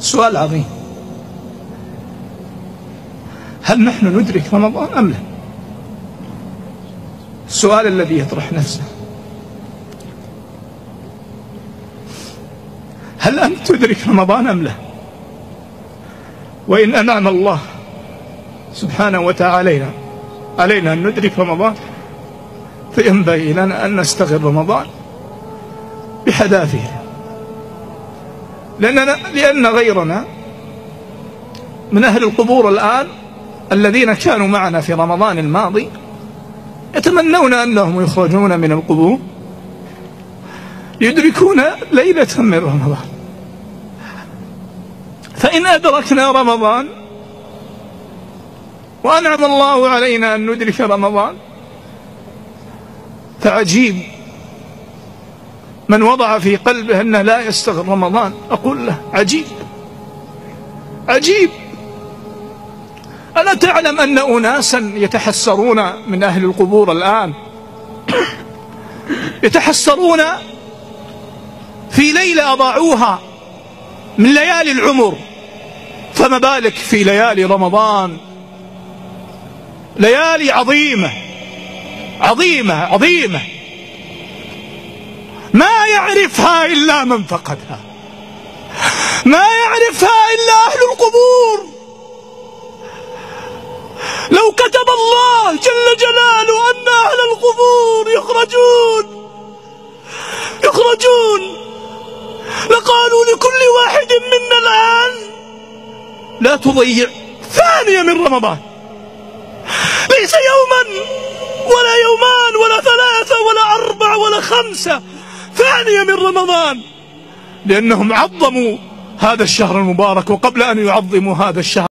سؤال عظيم: هل نحن ندرك رمضان أم لا؟ السؤال الذي يطرح نفسه: هل أنت تدرك رمضان أم لا؟ وإن أنعم الله سبحانه وتعالى علينا أن ندرك رمضان، فينبغي لنا أن نستغل رمضان بحذافيره، لأن غيرنا من أهل القبور الآن الذين كانوا معنا في رمضان الماضي يتمنون أنهم يخرجون من القبور يدركون ليلة من رمضان. فإن أدركنا رمضان وأنعم الله علينا أن ندرك رمضان، فعجيب من وضع في قلبه أنه لا يستغل رمضان. أقول له: عجيب عجيب. ألا تعلم أن أناسا يتحسرون من أهل القبور الآن يتحسرون في ليلة أضاعوها من ليالي العمر، فما بالك في ليالي رمضان، ليالي عظيمة عظيمة عظيمة ما يعرفها إلا من فقدها، ما يعرفها إلا أهل القبور. لو كتب الله جل جلاله أن أهل القبور يخرجون لقالوا لكل واحد منا الآن: لا تضيع ثانية من رمضان، ليس يوما ولا يومان ولا ثلاثة ولا 4 ولا 5، ثانية من رمضان، لأنهم عظموا هذا الشهر المبارك. وقبل أن يعظموا هذا الشهر